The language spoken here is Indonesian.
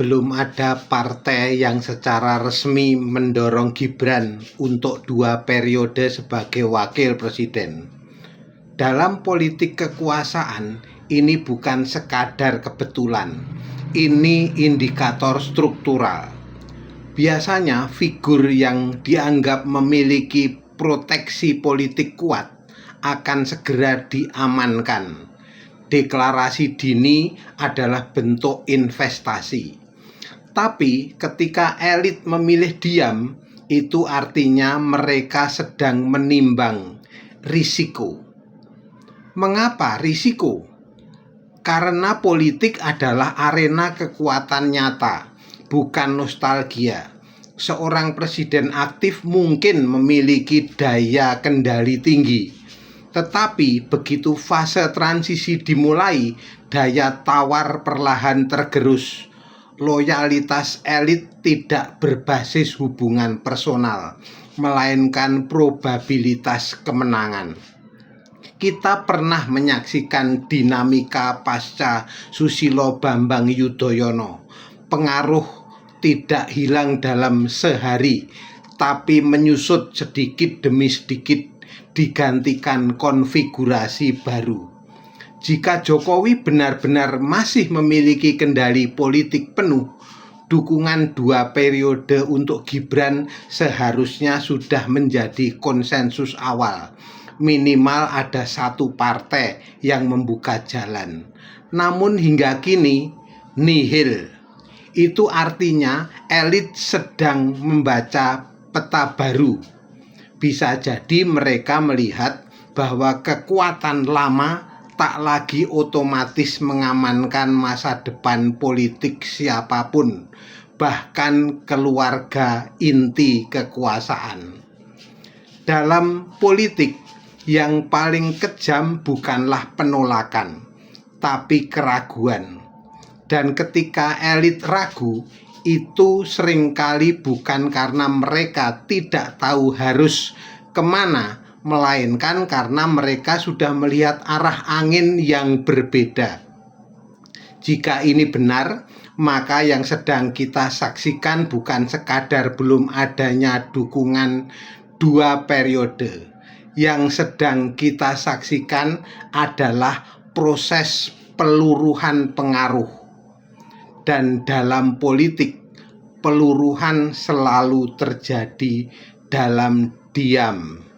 belum ada partai yang secara resmi mendorong Gibran untuk 2 periode sebagai wakil presiden. Dalam politik kekuasaan, ini bukan sekadar kebetulan, ini indikator struktural. Biasanya figur yang dianggap memiliki proteksi politik kuat akan segera diamankan. Deklarasi dini adalah bentuk investasi. Tapi ketika elit memilih diam, itu artinya mereka sedang menimbang risiko. Mengapa risiko? Karena politik adalah arena kekuatan nyata, bukan nostalgia. Seorang presiden aktif mungkin memiliki daya kendali tinggi, tetapi begitu fase transisi dimulai, daya tawar perlahan tergerus. Loyalitas elit tidak berbasis hubungan personal, melainkan probabilitas kemenangan. Kita pernah menyaksikan dinamika pasca Susilo Bambang Yudhoyono. Pengaruh tidak hilang dalam sehari, tapi menyusut sedikit demi sedikit, digantikan konfigurasi baru. Jika Jokowi benar-benar masih memiliki kendali politik penuh, dukungan 2 periode untuk Gibran seharusnya sudah menjadi konsensus awal. Minimal ada 1 partai yang membuka jalan. Namun hingga kini nihil. Itu artinya elit sedang membaca peta baru. Bisa jadi mereka melihat bahwa kekuatan lama tak lagi otomatis mengamankan masa depan politik siapapun, bahkan keluarga inti kekuasaan. Dalam politik, yang paling kejam bukanlah penolakan, tapi keraguan. Dan ketika elit ragu, itu seringkali bukan karena mereka tidak tahu harus kemana, melainkan karena mereka sudah melihat arah angin yang berbeda. Jika ini benar, maka yang sedang kita saksikan bukan sekadar belum adanya dukungan 2 periode. Yang sedang kita saksikan adalah proses peluruhan pengaruh. Dan dalam politik, peluruhan selalu terjadi dalam diam.